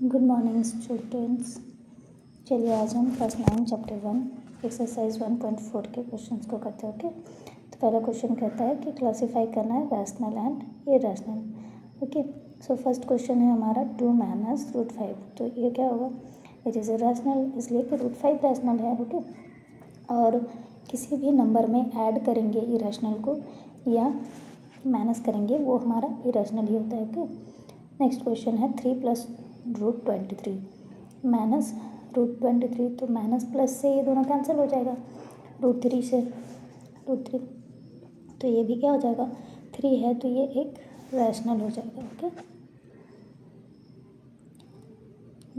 Good morning students. चलिए आज हम क्लास 9 चैप्टर 1 एक्सरसाइज 1.4 के क्वेश्चंस को करते हैं। ओके, तो पहला क्वेश्चन कहता है कि क्लासीफाई करना है rational and irrational. Okay, so first question है हमारा 2 -√5। तो ये क्या होगा? इट इज़ रैशनल, इसलिए कि √5 रैशनल है। ओके, और किसी भी नंबर में ऐड करेंगे इरेशनल को या माइनस करेंगे वो हमारा इरेशनल ही होता है। ओके, नेक्स्ट क्वेश्चन है 3 + √23 माइनस √23। तो माइनस प्लस से ये दोनों कैंसिल हो जाएगा, √3 से √3, तो ये भी क्या हो जाएगा? 3 है तो ये एक रैशनल हो जाएगा। Okay,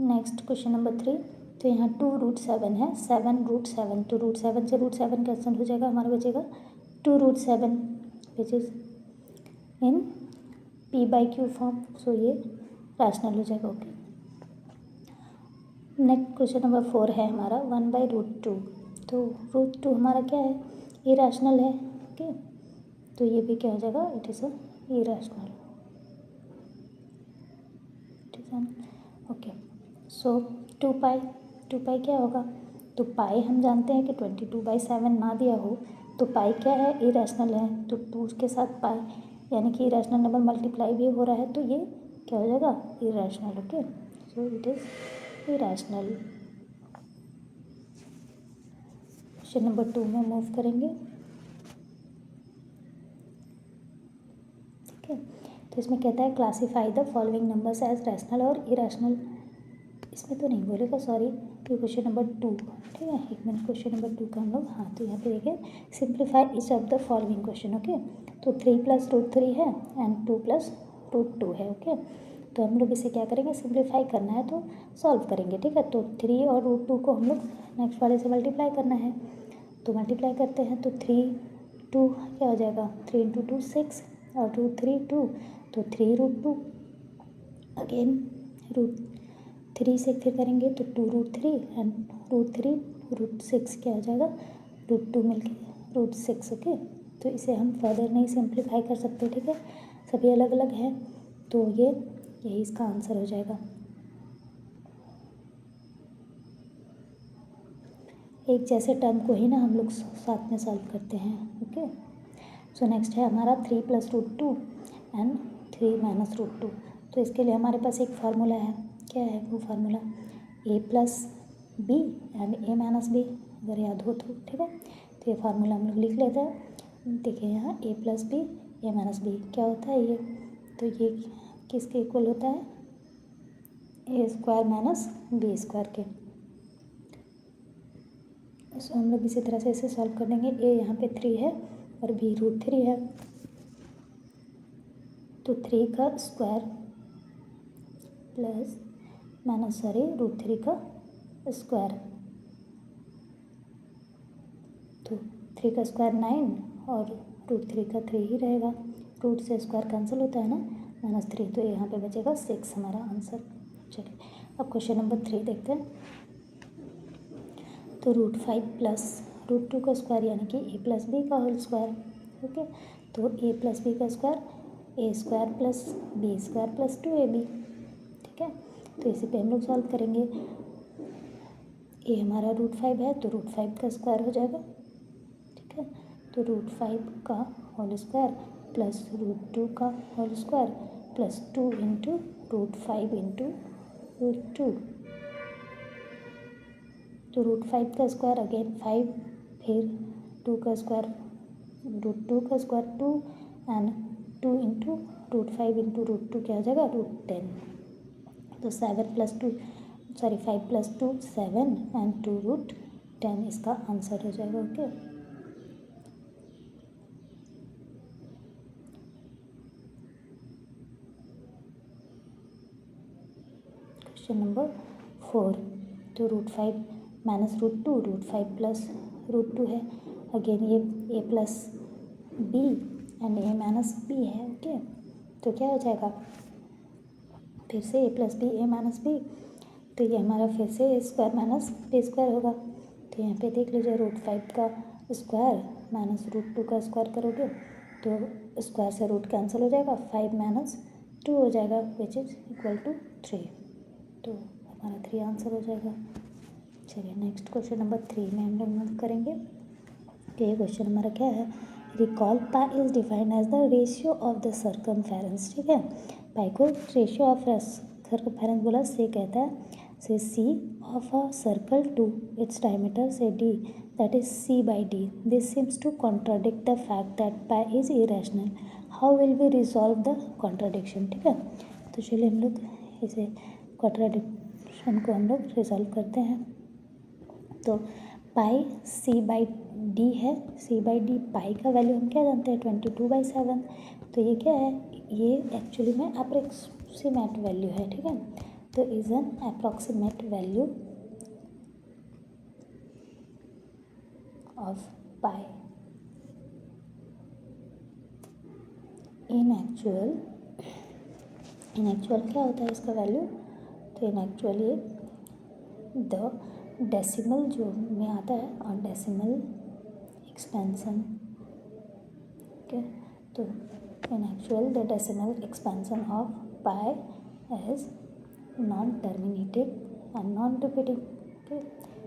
next question number 3। तो यहाँ 2√7 है, 7√7, तो √7 से √7 कैंसिल हो जाएगा, हमारा बचेगा 2√7 which is in p/q form, सो ये रैशनल हो जाएगा। ओके, नेक्स्ट क्वेश्चन नंबर 4 है हमारा 1/√2। तो √2 हमारा क्या है? इरेशनल है। ओके, तो ये भी क्या हो जाएगा? It is a irrational. Okay, so 2 pi क्या होगा? तो पाई हम जानते हैं कि 22/7 ना दिया हो तो पाई क्या है? इरेशनल है। तो 2 के साथ पाई यानी कि इरेशनल नंबर मल्टीप्लाई भी हो रहा है, तो ये क्या हो जाएगा? Irrational. Okay, so it is irrational. Question number 2 में मूव करेंगे। ठीक है, तो इसमें कहता है classify the following numbers as rational और इरेशनल। इसमें तो नहीं बोलेगा, सॉरी, ये क्वेश्चन नंबर 2। ठीक है, एक मिनट, क्वेश्चन नंबर 2 का हम लोग, हाँ, तो यहाँ पे देखिए simplify each of the following question. Okay, तो 3 + √3 है एंड 2 + √2 है। ओके, तो हम लोग इसे क्या करेंगे? सिंप्लीफाई करना है तो सॉल्व करेंगे। ठीक है, तो 3 और √2 को हम लोग नेक्स्ट वाले से मल्टीप्लाई करना है, तो मल्टीप्लाई करते हैं। तो 3 2 क्या हो जाएगा? 3 × 2 6 और √3 2, तो 3√2 अगेन √3 से फिर करेंगे तो 2√3 एंड √3 √6 क्या हो जाएगा? √2 मिल के √6। ओके, तो इसे हम फर्दर नहीं सिंप्लीफाई कर सकते। ठीक है, सभी अलग अलग हैं, तो ये यही इसका आंसर हो जाएगा। एक जैसे टर्म को ही ना हम लोग साथ में सॉल्व करते हैं। ओके, सो नेक्स्ट है हमारा 3 + √2 एंड 3 - √2। तो इसके लिए हमारे पास एक फार्मूला है। क्या है वो formula? a + b and a - b, अगर याद हो तो। ठीक है, तो ये फार्मूला हम लोग लिख लेते हैं। देखिए यहाँ a + b a - b क्या होता है ये? तो ये किसके इक्वल होता है? a² - b² के। सो हम लोग इसी तरह से इसे सॉल्व कर देंगे। a यहाँ पे 3 है और b √3 है, तो 3 का स्क्वायर प्लस √3 का स्क्वायर, तो 3 का स्क्वायर 9 और √3 का 3 ही रहेगा। रूट से स्क्वायर कैंसिल होता है ना, -3, तो यहाँ पे बचेगा 6 हमारा आंसर। चलिए अब क्वेश्चन नंबर 3 देखते हैं। तो √5 + √2 का स्क्वायर यानी कि a + b का होल स्क्वायर। ओके, तो a + b का स्क्वायर a² + b² + 2ab। ठीक है, तो इसी पे हम लोग सॉल्व करेंगे। a हमारा √5 है तो √5 का स्क्वायर हो जाएगा। ठीक है, तो √5 का होल स्क्वायर प्लस √2 का होल स्क्वायर प्लस 2 × √5 × √2, तो √5 का स्क्वायर अगेन 5, फिर 2 का स्क्वायर √2 का स्क्वायर 2 एंड 2 × √5 × √2 क्या हो जाएगा? √10, तो 7 + 2 सॉरी 5 + 2 7 एंड 2 √10 इसका आंसर हो जाएगा। Okay, question number 4। तो √5 - √2 √5 + √2 है, अगेन ये a + b and a - b है। ओके, तो क्या हो जाएगा? फिर से a + b a - b, तो ये हमारा फिर से a² - b² होगा। तो यहाँ पे देख लीजिए √5 का स्क्वायर माइनस √2 का स्क्वायर करोगे तो स्क्वायर से रूट कैंसिल हो जाएगा, 5 - 2 हो जाएगा विच इज़ इक्वल टू 3। तो हमारा 3 आंसर हो जाएगा। चलिए नेक्स्ट क्वेश्चन नंबर 3 में हम लोग मूव करेंगे। तो ये क्वेश्चन हमारा क्या है, recall pi is defined as the ratio of the circumference. ठीक है, पाई को रेशियो ऑफ सर्कमफेरेंस बोला, से कहता है say C of a circle to its diameter say D that is C by D. This seems to contradict the fact that pi is irrational. How will we resolve the contradiction. ठीक है, तो चलिए हम लोग इसे contradiction को हम लोग रिजॉल्व करते हैं। तो पाई सी बाई डी है, सी बाई डी पाई का वैल्यू हम क्या जानते हैं 22/7। तो ये क्या है, ये एक्चुअली में अप्रोक्सीमेट वैल्यू है। ठीक है, तो is an approximate value of pi. In actual क्या होता है इसका वैल्यू, तो इन एक्चुअल ये द डेसिमल जो में आता है और डेसिमल एक्सपेंशन। ओके, तो in actual the decimal expansion of pi as non terminating and non repeating. Okay,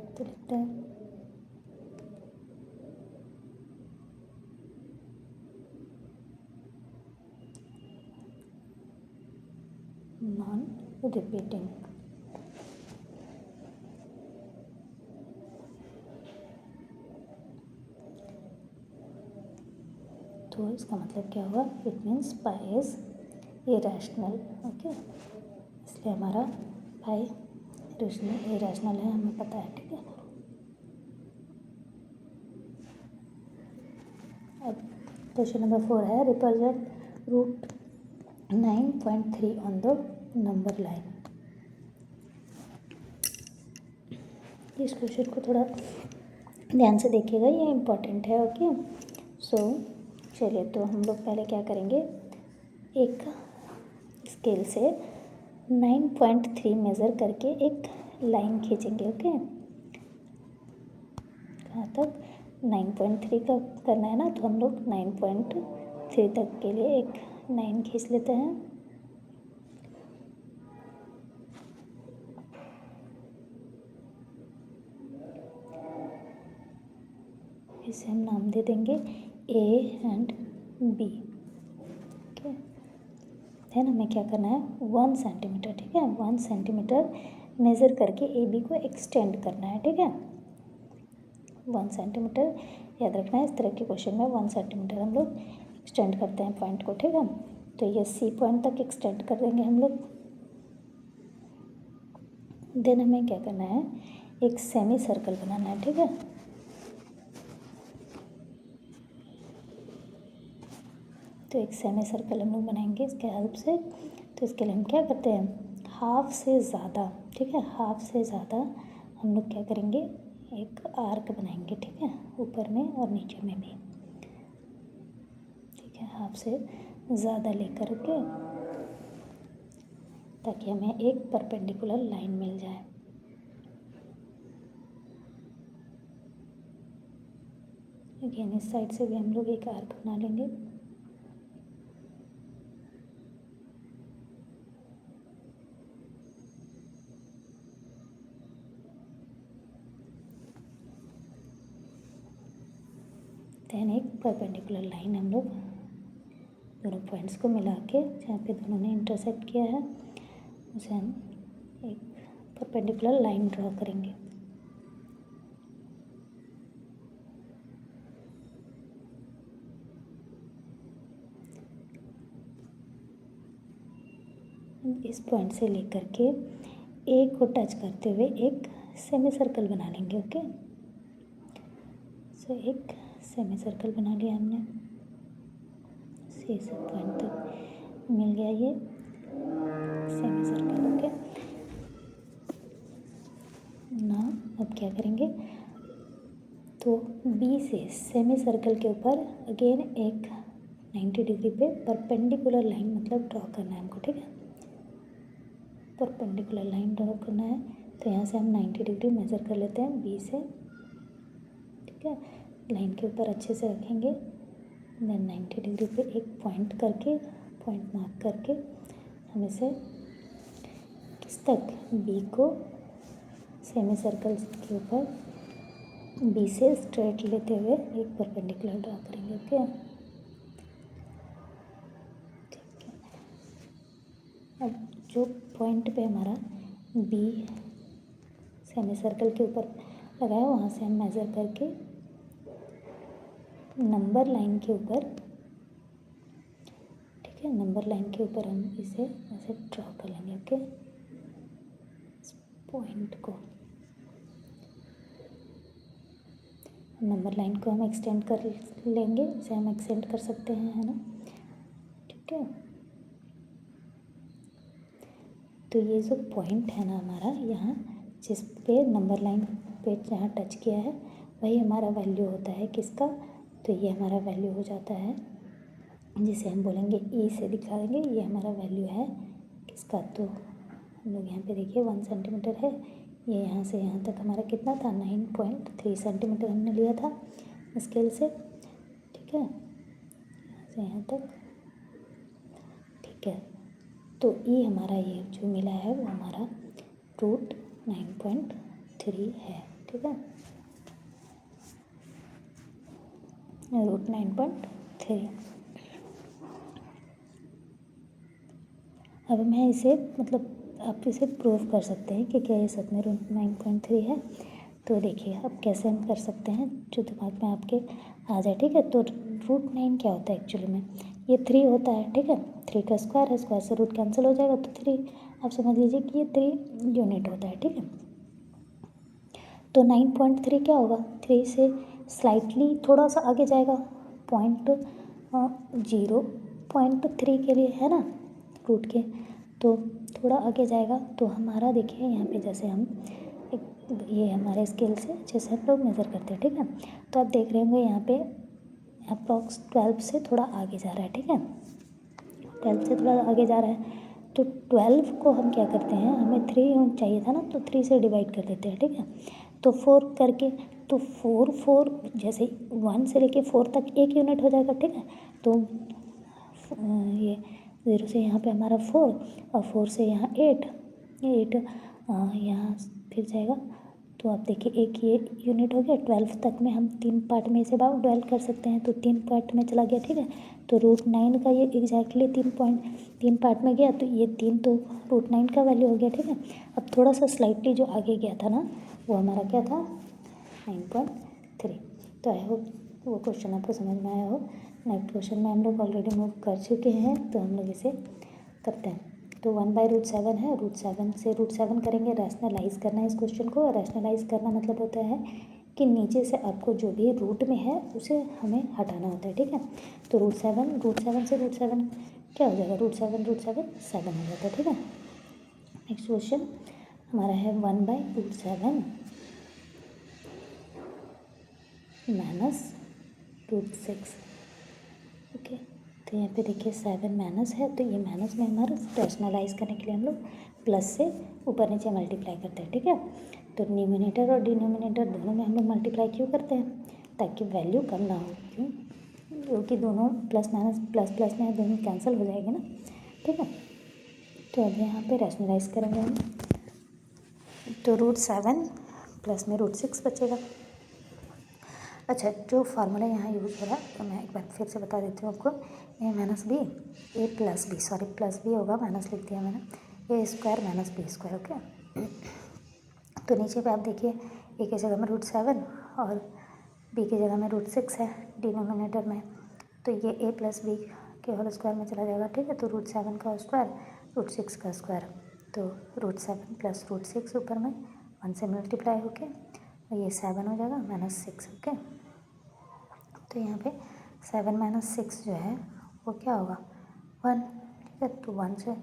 तो लिखते हैं नॉन रिपीटिंग। तो इसका मतलब क्या हुआ, it means pi is irrational. Okay, इसलिए हमारा पाई इरेशनल है, हमें पता है। ठीक है, अब क्वेश्चन नंबर 4 है, represent root 9.3 on the number line. इस क्वेश्चन को थोड़ा ध्यान से देखिएगा, ये इम्पोर्टेंट है। ओके, सो चलिए तो हम लोग पहले क्या करेंगे, एक स्केल से 9.3 मेज़र करके एक लाइन खींचेंगे। ओके, कहाँ तक 9.3 का करना है ना, तो हम लोग 9.3 तक के लिए एक लाइन खींच लेते हैं। इसे हम नाम दे देंगे A and B. Okay, then हमें क्या करना है 1 सेंटीमीटर। ठीक है, 1 सेंटीमीटर मेज़र करके ए बी को एक्सटेंड करना है। ठीक है, 1 सेंटीमीटर याद रखना है, इस तरह के क्वेश्चन में 1 सेंटीमीटर हम लोग एक्सटेंड करते हैं पॉइंट को। ठीक है, तो ये सी पॉइंट तक एक्सटेंड कर देंगे हम लोग। देन हमें क्या करना है, एक सेमी सर्कल बनाना है। ठीक है, तो एक सेमी सर्कल हम लोग बनाएंगे इसके हेल्प से। तो इसके लिए हम क्या करते हैं, हाफ से ज़्यादा, ठीक है, हाफ से ज़्यादा हम लोग क्या करेंगे, एक आर्क बनाएंगे। ठीक है, ऊपर में और नीचे में भी। ठीक है, हाफ से ज़्यादा लेकर के, ताकि हमें एक परपेंडिकुलर लाइन मिल जाए। अगेन इस साइड से भी हम लोग एक आर्क बना लेंगे। देन एक परपेंडिकुलर लाइन हम लोग दोनों पॉइंट्स को मिला के, जहाँ पे दोनों ने इंटरसेक्ट किया है, उसे हम एक परपेंडिकुलर लाइन ड्रॉ करेंगे। इस पॉइंट से लेकर के ए को टच करते हुए एक सेमी सर्कल बना लेंगे। ओके, सो एक सेमी सर्कल बना लिया हमने, सी से पॉइंट तक मिल गया ये सेमी सर्कल। ओके, ना अब क्या करेंगे, तो बी से सेमी सर्कल के ऊपर अगेन एक 90 डिग्री पे परपेंडिकुलर लाइन मतलब ड्रॉ करना है हमको। ठीक है, परपेंडिकुलर लाइन ड्रॉ करना है, तो यहाँ से हम 90 डिग्री मेज़र कर लेते हैं बी से। ठीक है, लाइन के ऊपर अच्छे से रखेंगे। देन 90 डिग्री पे एक पॉइंट करके, पॉइंट मार्क करके हम इसे किस तक, बी को सेमी सर्कल के ऊपर बी से स्ट्रेट लेते हुए एक परपेंडिकुलर ड्रा करेंगे। ओके, ठीक है। अब जो पॉइंट पे हमारा बी सेमी सर्कल के ऊपर लगाया, वहाँ से हम मेज़र करके नंबर लाइन के ऊपर, ठीक है, नंबर लाइन के ऊपर हम इसे ऐसे ड्रॉ कर लेंगे। ओके, इस पॉइंट को, नंबर लाइन को हम एक्सटेंड कर लेंगे, इसे हम एक्सटेंड कर सकते हैं, है ना, ठीक है। तो ये जो पॉइंट है ना हमारा यहाँ, जिस पे नंबर लाइन पे जहाँ टच किया है, वही हमारा वैल्यू होता है किसका, तो ये हमारा वैल्यू हो जाता है, जिसे हम बोलेंगे ई से दिखा देंगे, ये हमारा वैल्यू है किसका। तो हम लोग यहाँ पे देखिए 1 सेंटीमीटर है, ये यहाँ से यहाँ तक हमारा कितना था, 9.3 सेंटीमीटर हमने लिया था स्केल से, ठीक है, यहाँ से यहाँ तक, ठीक है। तो ई हमारा ये जो मिला है वो हमारा √9.3 है, ठीक है, √9.3। अब मैं इसे मतलब आप इसे प्रूव कर सकते हैं कि क्या ये सच में √9.3 है। तो देखिए अब कैसे हम कर सकते हैं, जो दिमाग में आपके आ जाए, ठीक है। तो √9 क्या होता है एक्चुअली में, ये 3 होता है, ठीक है, 3 का स्क्वायर है, स्क्वायर से रूट कैंसिल हो जाएगा, तो 3 आप समझ लीजिए कि ये 3 यूनिट होता है, ठीक है। तो 9.3 क्या होगा, 3 से स्लाइटली थोड़ा सा आगे जाएगा, 0.3 के लिए, है ना, रूट के, तो थोड़ा आगे जाएगा। तो हमारा देखिए यहाँ पे जैसे हम ये हमारे स्केल से अच्छे से हम लोग मेज़र करते हैं, ठीक है। तो आप देख रहे होंगे यहाँ पे अप्रॉक्स 12 से थोड़ा आगे जा रहा है, ठीक है, 12 से थोड़ा आगे जा रहा है। तो 12 को हम क्या करते हैं, हमें 3 चाहिए था ना, तो 3 से डिवाइड कर देते हैं, ठीक है। तो 4 करके, तो 4 जैसे 1 से लेके 4 तक 1 यूनिट हो जाएगा, ठीक है। तो ये 0 से यहाँ पे हमारा 4 और 4 से यहाँ 8 यहाँ फिर जाएगा। तो आप देखिए एक ये यूनिट हो गया, 12 तक में हम 3 पार्ट में इसे डिवाइड कर सकते हैं, तो 3 पार्ट में चला गया, ठीक है। तो √9 का ये एग्जैक्टली 3 पार्ट में गया, तो ये 3 तो √9 का वैल्यू हो गया, ठीक है। अब थोड़ा सा स्लाइटली जो आगे गया था ना, वो हमारा क्या था, 9.3। तो आई होप वो क्वेश्चन आपको समझ में आया हो। नेक्स्ट क्वेश्चन में हम लोग ऑलरेडी मूव कर चुके हैं, तो हम लोग इसे करते हैं। तो 1/√7 है, √7 से √7 करेंगे, रैशनलाइज करना है इस क्वेश्चन को। रैशनलाइज करना मतलब होता है कि नीचे से आपको जो भी रूट में है उसे हमें हटाना होता है, ठीक है। तो √7 से √7 क्या हो जाएगा, √7 7 हो जाता है, ठीक है। नेक्स्ट क्वेश्चन हमारा है 1/√7 -√6। ओके, तो यहाँ पे देखिए 7 माइनस है, तो ये माइनस में हमारा रैशनलाइज करने के लिए हम लोग प्लस से ऊपर नीचे मल्टीप्लाई करते हैं, ठीक है। तो न्यूमिनेटर और डिनोमिनेटर दोनों में हम लोग मल्टीप्लाई क्यों करते हैं, ताकि वैल्यू कम ना हो, क्यों, क्योंकि दोनों प्लस माइनस प्लस प्लस में दोनों कैंसिल हो जाएंगे ना, ठीक है। तो अब यहाँ पे रैशनलाइज करेंगे हम, तो √7 प्लस में √6 बचेगा। अच्छा, जो फार्मूला यहाँ यूज़ हो रहा है, तो मैं एक बार फिर से बता देती हूँ आपको, A minus B, A plus B, sorry plus B होगा, माइनस लिख दिया मैंने, A square minus B square, okay. तो नीचे पे आप देखिए ए की जगह में √7 और बी की जगह में √6 है डिनोमिनेटर में, तो ये ए प्लस बी के होल स्क्वायर में चला जाएगा, ठीक है। तो √7 का स्क्वायर, √6 का स्क्वायर, तो √7 प्लस √6 ऊपर में 1 से मल्टीप्लाई होके, और ये 7 हो जाएगा -6, ओके। तो यहाँ पे 7 - 6 जो है वो क्या होगा, 1, ठीक है। तो 1 से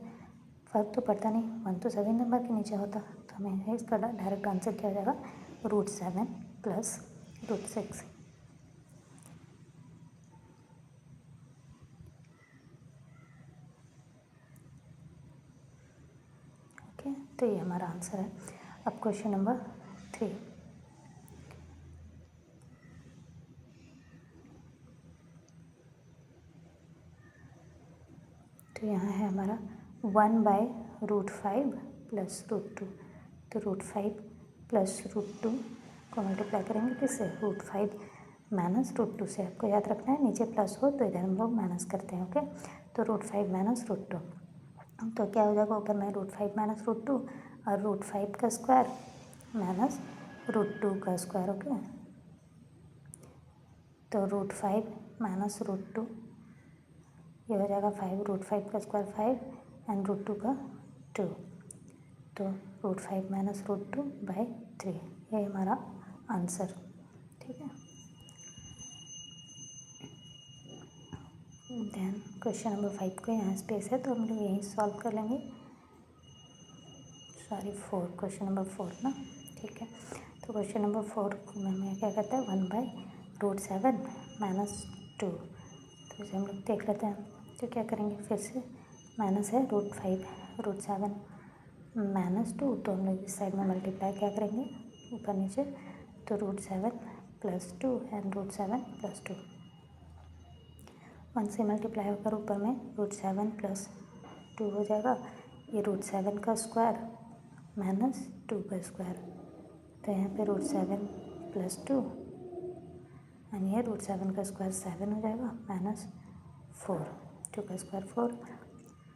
फर्क तो पड़ता नहीं, 1 तो सभी नंबर के नीचे होता, तो हमें इसका डायरेक्ट आंसर क्या हो जाएगा, √7 प्लस √6। ओके, तो ये हमारा आंसर है। अब क्वेश्चन नंबर 3, तो यहाँ है हमारा 1/√5 प्लस √2, तो √5 प्लस √2 को मल्टीप्लाई करेंगे किससे, √5 माइनस √2 से। आपको याद रखना है नीचे प्लस हो तो इधर हम लोग माइनस करते हैं, ओके। तो √5 माइनस √2, तो क्या हो जाएगा ऊपर में √5 माइनस √2 और √5 का स्क्वायर माइनस √2 का स्क्वायर, ओके। तो √5 माइनस √2 ये हो जाएगा 5, √5 का स्क्वायर 5 एंड √2 का 2, तो √5 माइनस √2 बाई 3, ये हमारा आंसर, ठीक है। देन क्वेश्चन नंबर 5 को यहाँ स्पेस है तो हम लोग यहीं सॉल्व कर लेंगे, सॉरी 4, क्वेश्चन नंबर 4 ना, ठीक है। तो क्वेश्चन नंबर 4 में हमें क्या कहता है 1/√7 माइनस 2, तो इसे हम लोग देख लेते हैं। तो क्या करेंगे फिर से, माइनस है √5 √7 माइनस 2, तो हम लोग इस साइड में मल्टीप्लाई क्या करेंगे ऊपर नीचे, तो √7 प्लस 2 एंड √7 प्लस 2, 1 से मल्टीप्लाई होकर ऊपर में √7 प्लस 2 हो जाएगा, ये √7 का स्क्वायर माइनस 2 का स्क्वायर, तो यहाँ पे √7 प्लस 2 एंड ये √7 का स्क्वायर 7 हो जाएगा माइनस 4, 2 का स्क्वायर 4,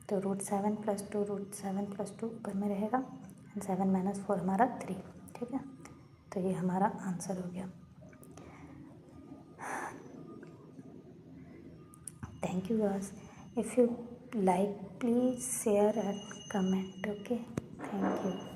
तो √7 प्लस 2 √7 प्लस 2 ऊपर में रहेगा एंड 7 माइनस 4 हमारा 3, ठीक है। तो ये हमारा आंसर हो गया। Thank you guys. If you like, please share and comment. Okay. Thank you.